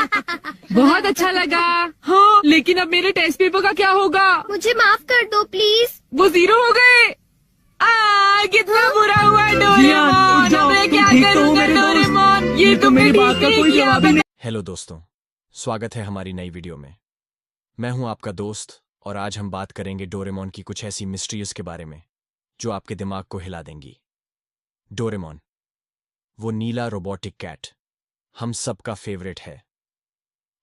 बहुत अच्छा लगा। हाँ, लेकिन अब मेरे टेस्ट पेपर का क्या होगा? मुझे माफ कर दो प्लीज। वो 0 हो गए। कितना बुरा हुआ जियान, डोरेमोन। उठ जाओ, अब मैं तुम क्या ठीक तो हो करूँगा मेरे दोस्त? डोरेमोन? ये तो मेरी बात का कोई जवाब ही नहीं। हेलो दोस्तों, स्वागत है हमारी नई वीडियो में। मैं हूं आपका दोस्त और आज हम बात करेंगे डोरेमोन की कुछ ऐसी मिस्ट्रीज के बारे में जो आपके दिमाग को हिला देंगी। डोरेमोन, वो नीला रोबोटिक कैट, हम सबका फेवरेट है।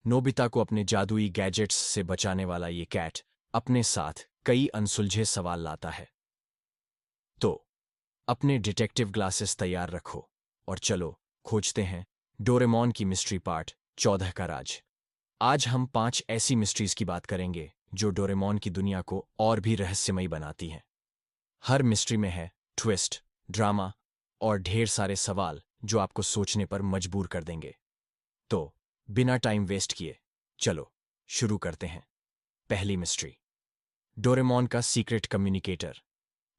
नोबिता को अपने जादुई गैजेट्स से बचाने वाला ये कैट अपने साथ कई अनसुलझे सवाल लाता है। तो अपने डिटेक्टिव ग्लासेस तैयार रखो और चलो खोजते हैं डोरेमोन की मिस्ट्री पार्ट 14 का राज। आज हम 5 ऐसी मिस्ट्रीज की बात करेंगे जो डोरेमोन की दुनिया को और भी रहस्यमयी बनाती हैं। हर मिस्ट्री में है ट्विस्ट, ड्रामा और ढेर सारे सवाल जो आपको सोचने पर मजबूर कर देंगे। तो बिना टाइम वेस्ट किए चलो शुरू करते हैं। पहली मिस्ट्री, डोरेमोन का सीक्रेट कम्युनिकेटर।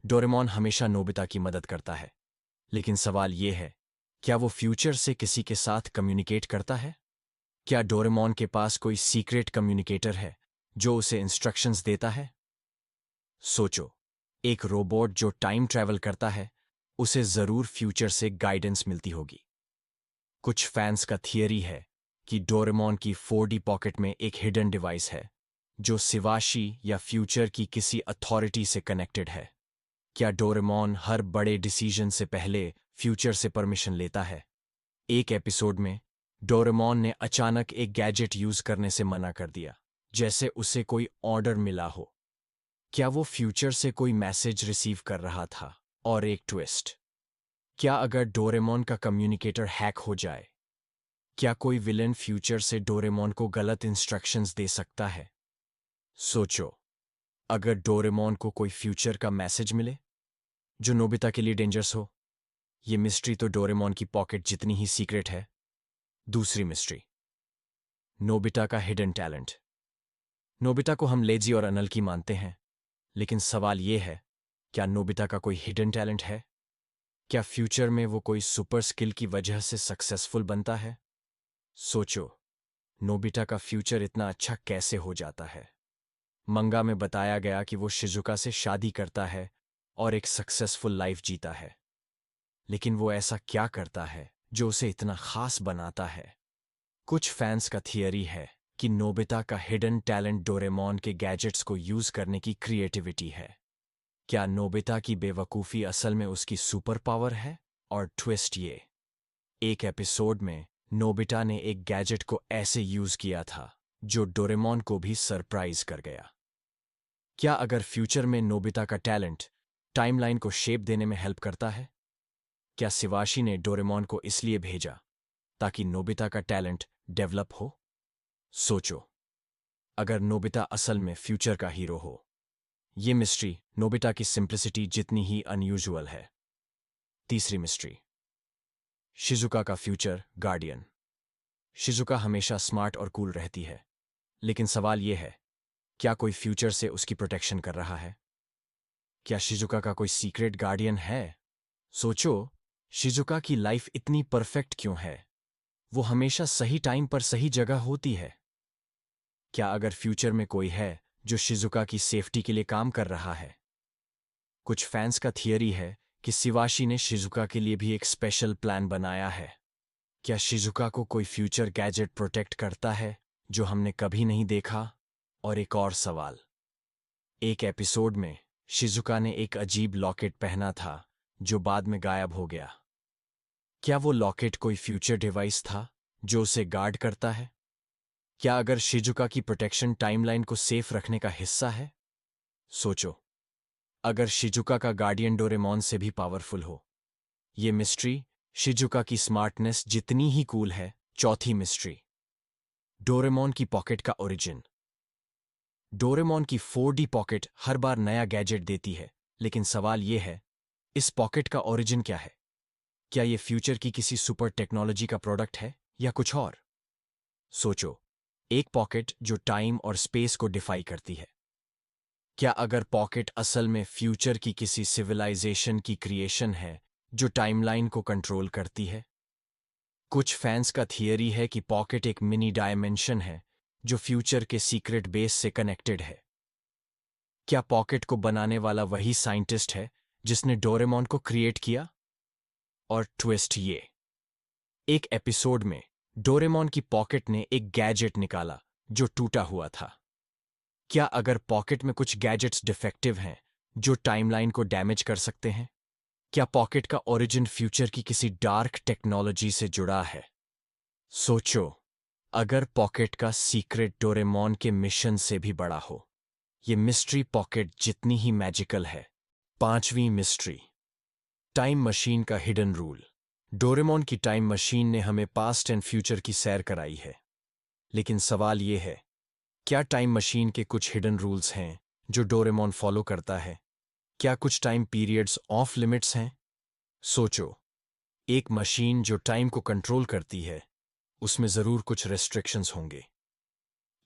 डोरेमोन हमेशा नोबिता की मदद करता है, लेकिन सवाल ये है, क्या वो फ्यूचर से किसी के साथ कम्युनिकेट करता है? क्या डोरेमोन के पास कोई सीक्रेट कम्युनिकेटर है जो उसे इंस्ट्रक्शंस देता है? सोचो, एक रोबोट जो टाइम ट्रैवल करता है, उसे जरूर फ्यूचर से गाइडेंस मिलती होगी। कुछ फैंस का थियरी है कि डोरेमोन की 4D पॉकेट में एक हिडन डिवाइस है जो शिवाशी या फ्यूचर की किसी अथॉरिटी से कनेक्टेड है। क्या डोरेमोन हर बड़े डिसीजन से पहले फ्यूचर से परमिशन लेता है? एक एपिसोड में डोरेमोन ने अचानक एक गैजेट यूज करने से मना कर दिया, जैसे उसे कोई ऑर्डर मिला हो। क्या वो फ्यूचर से कोई मैसेज रिसीव कर रहा था? और एक ट्विस्ट, क्या अगर डोरेमोन का कम्युनिकेटर हैक हो जाए, क्या कोई विलेन फ्यूचर से डोरेमोन को गलत इंस्ट्रक्शंस दे सकता है? सोचो, अगर डोरेमोन को कोई फ्यूचर का मैसेज मिले जो नोबिता के लिए डेंजरस हो। ये मिस्ट्री तो डोरेमोन की पॉकेट जितनी ही सीक्रेट है। दूसरी मिस्ट्री, नोबिता का हिडन टैलेंट। नोबिता को हम लेजी और अनलकी मानते हैं, लेकिन सवाल ये है, क्या नोबिता का कोई हिडन टैलेंट है? क्या फ्यूचर में वो कोई सुपर स्किल की वजह से सक्सेसफुल बनता है? सोचो, नोबिता का फ्यूचर इतना अच्छा कैसे हो जाता है? मंगा में बताया गया कि वो शिजुका से शादी करता है और एक सक्सेसफुल लाइफ जीता है, लेकिन वो ऐसा क्या करता है जो उसे इतना खास बनाता है? कुछ फैंस का थियरी है कि नोबिता का हिडन टैलेंट डोरेमोन के गैजेट्स को यूज करने की क्रिएटिविटी है। क्या नोबिता की बेवकूफ़ी असल में उसकी सुपर पावर है? और ट्विस्ट ये, एक एपिसोड में नोबिता ने एक गैजेट को ऐसे यूज किया था जो डोरेमोन को भी सरप्राइज कर गया। क्या अगर फ्यूचर में नोबिता का टैलेंट टाइमलाइन को शेप देने में हेल्प करता है? क्या शिवाशी ने डोरेमोन को इसलिए भेजा ताकि नोबिता का टैलेंट डेवलप हो? सोचो, अगर नोबिता असल में फ्यूचर का हीरो हो, ये मिस्ट्री नोबिता की सिंप्लिसिटी जितनी ही अनयूजुअल है। तीसरी मिस्ट्री, शिजुका का फ्यूचर गार्डियन। शिजुका हमेशा स्मार्ट और कूल रहती है, लेकिन सवाल यह है, क्या कोई फ्यूचर से उसकी प्रोटेक्शन कर रहा है? क्या शिजुका का कोई सीक्रेट गार्डियन है? सोचो, शिजुका की लाइफ इतनी परफेक्ट क्यों है? वो हमेशा सही टाइम पर सही जगह होती है। क्या अगर फ्यूचर में कोई है जो शिजुका की सेफ्टी के लिए काम कर रहा है? कुछ फैंस का थियरी है कि शिवाशी ने शिजुका के लिए भी एक स्पेशल प्लान बनाया है। क्या शिजुका को कोई फ्यूचर गैजेट प्रोटेक्ट करता है जो हमने कभी नहीं देखा? और एक और सवाल, एक एपिसोड में शिजुका ने एक अजीब लॉकेट पहना था जो बाद में गायब हो गया। क्या वो लॉकेट कोई फ्यूचर डिवाइस था जो उसे गार्ड करता है? क्या अगर शिजुका की प्रोटेक्शन टाइमलाइन को सेफ रखने का हिस्सा है? सोचो, अगर शिजुका का गार्डियन डोरेमोन से भी पावरफुल हो। ये मिस्ट्री शिजुका की स्मार्टनेस जितनी ही कूल है। चौथी मिस्ट्री, डोरेमोन की पॉकेट का ओरिजिन। डोरेमोन की 4D पॉकेट हर बार नया गैजेट देती है, लेकिन सवाल यह है, इस पॉकेट का ओरिजिन क्या है? क्या यह फ्यूचर की किसी सुपर टेक्नोलॉजी का प्रोडक्ट है या कुछ और? सोचो, एक पॉकेट जो टाइम और स्पेस को डिफाई करती है। क्या अगर पॉकेट असल में फ्यूचर की किसी सिविलाइजेशन की क्रिएशन है जो टाइमलाइन को कंट्रोल करती है? कुछ फैंस का थियरी है कि पॉकेट एक मिनी डायमेंशन है जो फ्यूचर के सीक्रेट बेस से कनेक्टेड है। क्या पॉकेट को बनाने वाला वही साइंटिस्ट है जिसने डोरेमोन को क्रिएट किया? और ट्विस्ट ये, एक एपिसोड में डोरेमोन की पॉकेट ने एक गैजेट निकाला जो टूटा हुआ था। क्या अगर पॉकेट में कुछ गैजेट्स डिफेक्टिव हैं जो टाइमलाइन को डैमेज कर सकते हैं? क्या पॉकेट का ओरिजिन फ्यूचर की किसी डार्क टेक्नोलॉजी से जुड़ा है? सोचो, अगर पॉकेट का सीक्रेट डोरेमोन के मिशन से भी बड़ा हो। ये मिस्ट्री पॉकेट जितनी ही मैजिकल है। पांचवी मिस्ट्री, टाइम मशीन का हिडन रूल। डोरेमोन की टाइम मशीन ने हमें पास्ट एंड फ्यूचर की सैर कराई है, लेकिन सवाल यह है, क्या टाइम मशीन के कुछ हिडन रूल्स हैं जो डोरेमोन फॉलो करता है? क्या कुछ टाइम पीरियड्स ऑफ लिमिट्स हैं? सोचो, एक मशीन जो टाइम को कंट्रोल करती है, उसमें जरूर कुछ रेस्ट्रिक्शंस होंगे।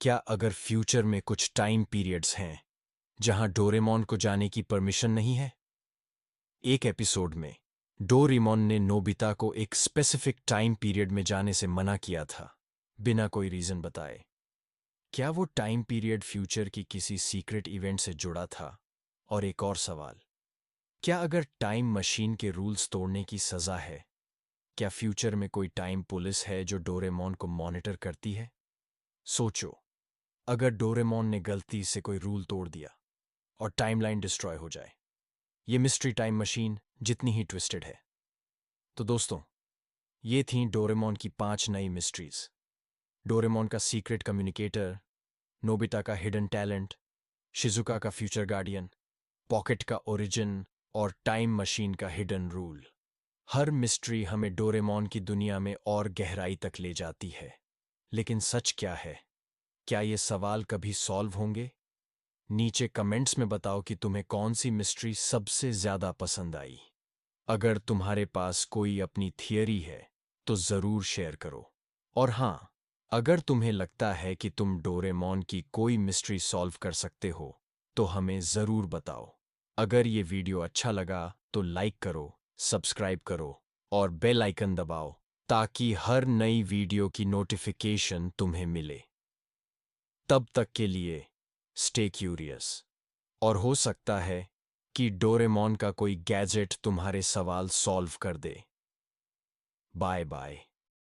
क्या अगर फ्यूचर में कुछ टाइम पीरियड्स हैं जहां डोरेमोन को जाने की परमिशन नहीं है? एक एपिसोड में डोरेमोन ने नोबिता को एक स्पेसिफिक टाइम पीरियड में जाने से मना किया था, बिना कोई रीजन बताए। क्या वो टाइम पीरियड फ्यूचर की किसी सीक्रेट इवेंट से जुड़ा था? और एक और सवाल, क्या अगर टाइम मशीन के रूल्स तोड़ने की सजा है, क्या फ्यूचर में कोई टाइम पुलिस है जो डोरेमोन को मॉनिटर करती है? सोचो, अगर डोरेमोन ने गलती से कोई रूल तोड़ दिया और टाइमलाइन डिस्ट्रॉय हो जाए। ये मिस्ट्री टाइम मशीन जितनी ही ट्विस्टेड है। तो दोस्तों, ये थीं डोरेमोन की 5 नई मिस्ट्रीज। डोरेमोन का सीक्रेट कम्युनिकेटर, नोबिता का हिडन टैलेंट, शिजुका का फ्यूचर गार्डियन, पॉकेट का ओरिजिन और टाइम मशीन का हिडन रूल। हर मिस्ट्री हमें डोरेमोन की दुनिया में और गहराई तक ले जाती है। लेकिन सच क्या है? क्या ये सवाल कभी सॉल्व होंगे? नीचे कमेंट्स में बताओ कि तुम्हें कौन सी मिस्ट्री सबसे ज्यादा पसंद आई। अगर तुम्हारे पास कोई अपनी थियरी है तो जरूर शेयर करो। और हाँ, अगर तुम्हें लगता है कि तुम डोरेमोन की कोई मिस्ट्री सॉल्व कर सकते हो तो हमें जरूर बताओ। अगर ये वीडियो अच्छा लगा तो लाइक करो, सब्सक्राइब करो और बेल आइकन दबाओ ताकि हर नई वीडियो की नोटिफिकेशन तुम्हें मिले। तब तक के लिए स्टे क्यूरियस, और हो सकता है कि डोरेमोन का कोई गैजेट तुम्हारे सवाल सॉल्व कर दे। Bye bye.